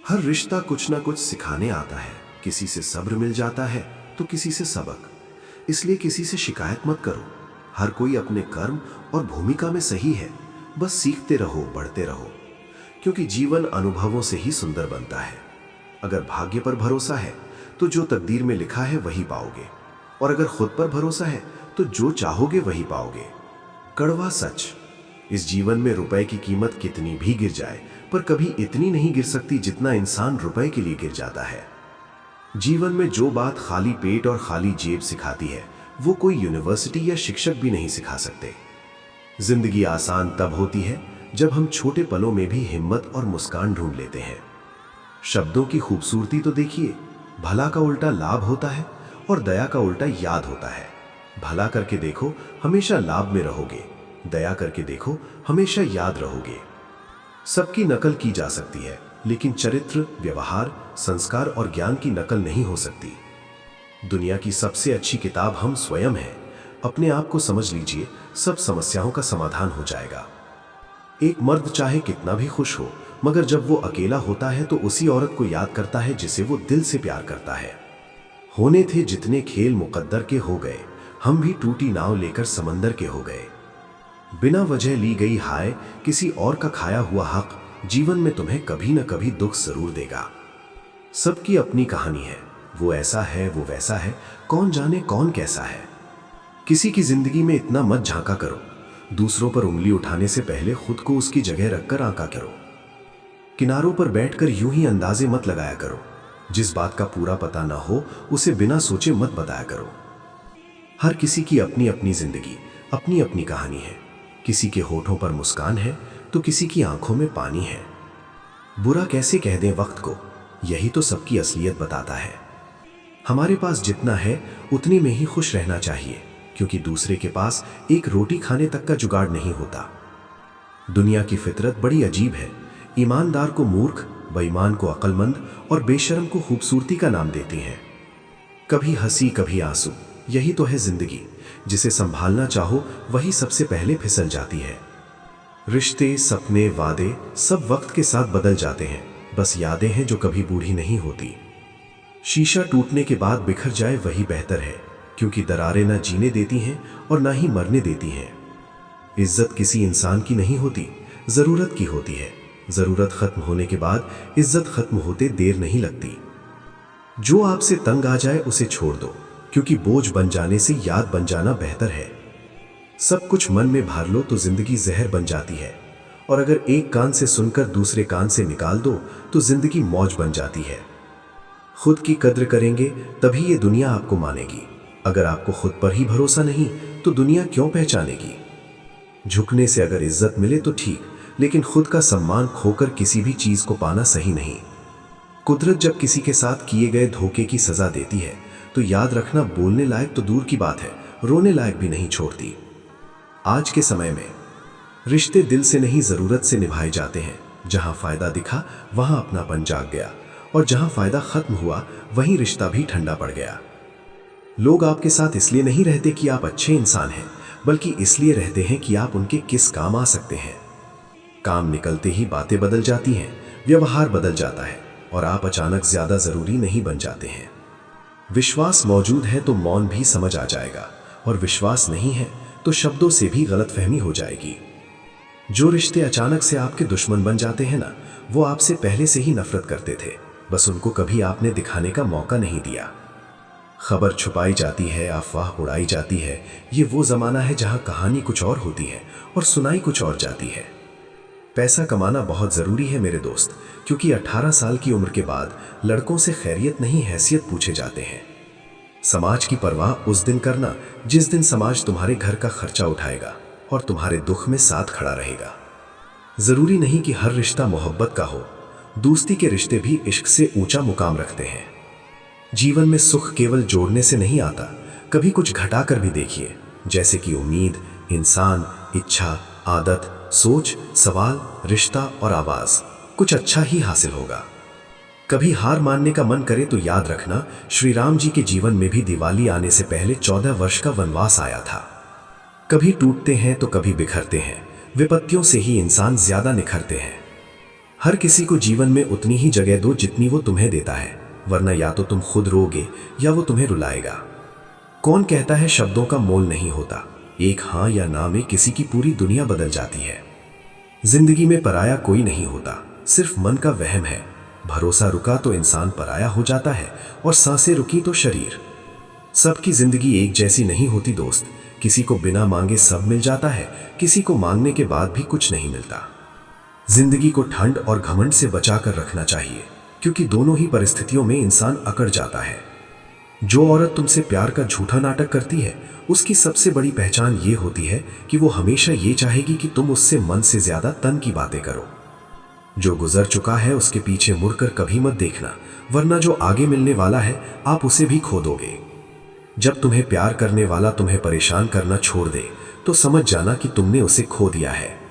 हर रिश्ता कुछ ना कुछ सिखाने आता है। किसी से सब्र मिल जाता है तो किसी से सबक। इसलिए किसी से शिकायत मत करो। हर कोई अपने कर्म और भूमिका में सही है। बस सीखते रहो, बढ़ते रहो, क्योंकि जीवन अनुभवों से ही सुंदर बनता है। अगर भाग्य पर भरोसा है तो जो तकदीर में लिखा है वही पाओगे, और अगर खुद पर भरोसा है तो जो चाहोगे वही पाओगे। कड़वा सच, इस जीवन में रुपए की कीमत कितनी भी गिर जाए पर कभी इतनी नहीं गिर सकती जितना इंसान रुपए के लिए गिर जाता है। जीवन में जो बात खाली पेट और खाली जेब सिखाती है वो कोई यूनिवर्सिटी या शिक्षक भी नहीं सिखा सकते। जिंदगी आसान तब होती है जब हम छोटे पलों में भी हिम्मत और मुस्कान ढूंढ लेते हैं। शब्दों की खूबसूरती तो देखिए, भला का उल्टा लाभ होता है और दया का उल्टा याद होता है। भला करके देखो, हमेशा लाभ में रहोगे। दया करके देखो, हमेशा याद रहोगे। सबकी नकल की जा सकती है, लेकिन चरित्र, व्यवहार, संस्कार और ज्ञान की नकल नहीं हो सकती। दुनिया की सबसे अच्छी किताब हम स्वयं हैं। अपने आप को समझ लीजिए, सब समस्याओं का समाधान हो जाएगा। एक मर्द चाहे कितना भी खुश हो, मगर जब वो अकेला होता है तो उसी औरत को याद करता है जिसे वो दिल से प्यार करता है। होने थे जितने खेल मुकद्दर के हो गए, हम भी टूटी नाव लेकर समंदर के हो गए। बिना वजह ली गई हाय, किसी और का खाया हुआ हक जीवन में तुम्हें कभी न कभी दुख जरूर देगा। सबकी अपनी कहानी है, वो ऐसा है, वो वैसा है, कौन जाने कौन कैसा है। किसी की जिंदगी में इतना मत झांका करो। दूसरों पर उंगली उठाने से पहले खुद को उसकी जगह रखकर आंका करो। किनारों पर बैठकर यूं ही अंदाजे मत लगाया करो। जिस बात का पूरा पता ना हो उसे बिना सोचे मत बताया करो। हर किसी की अपनी अपनी जिंदगी, अपनी अपनी कहानी है। किसी के होठों पर मुस्कान है तो किसी की आंखों में पानी है। बुरा कैसे कह दें वक्त को, यही तो सबकी असलियत बताता है। हमारे पास जितना है उतनी में ही खुश रहना चाहिए, क्योंकि दूसरे के पास एक रोटी खाने तक का जुगाड़ नहीं होता। दुनिया की फितरत बड़ी अजीब है। ईमानदार को मूर्ख, बेईमान को अक्लमंद और बेशर्म को खूबसूरती का नाम देती हैं। कभी हंसी कभी आंसू, यही तो है जिंदगी। जिसे संभालना चाहो वही सबसे पहले फिसल जाती है। रिश्ते, सपने, वादे सब वक्त के साथ बदल जाते हैं। बस यादें हैं जो कभी बूढ़ी नहीं होती। शीशा टूटने के बाद बिखर जाए वही बेहतर है, क्योंकि दरारें ना जीने देती हैं और ना ही मरने देती हैं। इज्जत किसी इंसान की नहीं होती, जरूरत की होती है। जरूरत खत्म होने के बाद इज्जत खत्म होते देर नहीं लगती। जो आपसे तंग आ जाए उसे छोड़ दो, क्योंकि बोझ बन जाने से याद बन जाना बेहतर है। सब कुछ मन में भर लो तो जिंदगी जहर बन जाती है, और अगर एक कान से सुनकर दूसरे कान से निकाल दो तो जिंदगी मौज बन जाती है। खुद की कद्र करेंगे तभी ये दुनिया आपको मानेगी। अगर आपको खुद पर ही भरोसा नहीं तो दुनिया क्यों पहचानेगी। झुकने से अगर इज्जत मिले तो ठीक, लेकिन खुद का सम्मान खोकर किसी भी चीज को पाना सही नहीं। कुदरत जब किसी के साथ किए गए धोखे की सजा देती है तो याद रखना, बोलने लायक तो दूर की बात है, रोने लायक भी नहीं छोड़ती। आज के समय में रिश्ते दिल से नहीं जरूरत से निभाए जाते हैं। जहां फायदा दिखा वहां अपनापन जाग गया, और जहां फायदा खत्म हुआ वहीं रिश्ता भी ठंडा पड़ गया। लोग आपके साथ इसलिए नहीं रहते कि आप अच्छे इंसान हैं, बल्कि इसलिए रहते हैं कि आप उनके किस काम आ सकते हैं। काम निकलते ही बातें बदल जाती हैं, व्यवहार बदल जाता है, और आप अचानक ज्यादा जरूरी नहीं बन जाते हैं। विश्वास मौजूद है तो मौन भी समझ आ जाएगा, और विश्वास नहीं है तो शब्दों से भी गलतफहमी हो जाएगी। जो रिश्ते अचानक से आपके दुश्मन बन जाते हैं ना, वो आपसे पहले से ही नफरत करते थे, बस उनको कभी आपने दिखाने का मौका नहीं दिया। खबर छुपाई जाती है, अफवाह उड़ाई जाती है। ये वो जमाना है जहां कहानी कुछ और होती है और सुनाई कुछ और जाती है। पैसा कमाना बहुत जरूरी है मेरे दोस्त, क्योंकि 18 साल की उम्र के बाद लड़कों से खैरियत नहीं हैसियत पूछे जाते हैं। समाज की परवाह उस दिन करना जिस दिन समाज तुम्हारे घर का खर्चा उठाएगा और तुम्हारे दुख में साथ खड़ा रहेगा। जरूरी नहीं कि हर रिश्ता मोहब्बत का हो, दोस्ती के रिश्ते भी इश्क से ऊंचा मुकाम रखते हैं। जीवन में सुख केवल जोड़ने से नहीं आता, कभी कुछ घटाकर भी देखिए, जैसे कि उम्मीद, इंसान, इच्छा, आदत, सोच, सवाल, रिश्ता और आवाज, कुछ अच्छा ही हासिल होगा। कभी हार मानने का मन करे तो याद रखना, श्री राम जी के जीवन में भी दिवाली आने से पहले 14 वर्ष का वनवास आया था। कभी टूटते हैं तो कभी बिखरते हैं, विपत्तियों से ही इंसान ज्यादा निखरते हैं। हर किसी को जीवन में उतनी ही जगह दो जितनी वो तुम्हें देता है, वरना या तो तुम खुद रोगे या वो तुम्हें रुलाएगा। कौन कहता है शब्दों का मोल नहीं होता? एक हाँ या ना में किसी की पूरी दुनिया बदल जाती है। जिंदगी में पराया कोई नहीं होता, सिर्फ मन का वहम है। भरोसा रुका तो इंसान पराया हो जाता है, और सांसें रुकी तो शरीर। सबकी जिंदगी एक जैसी नहीं होती दोस्त। किसी को बिना मांगे सब मिल जाता है, किसी को मांगने के बाद भी कुछ नहीं मिलता। जिंदगी को ठंड और घमंड से बचाकर रखना चाहिए, क्योंकि दोनों ही परिस्थितियों में इंसान अकड़ जाता है। जो औरत तुमसे प्यार का झूठा नाटक करती है, उसकी सबसे बड़ी पहचान ये होती है कि वो हमेशा ये चाहेगी कि तुम उससे मन से ज्यादा तन की बातें करो। जो गुजर चुका है उसके पीछे मुड़कर कभी मत देखना, वरना जो आगे मिलने वाला है आप उसे भी खो दोगे। जब तुम्हें प्यार करने वाला तुम्हें परेशान करना छोड़ दे, तो समझ जाना कि तुमने उसे खो दिया है।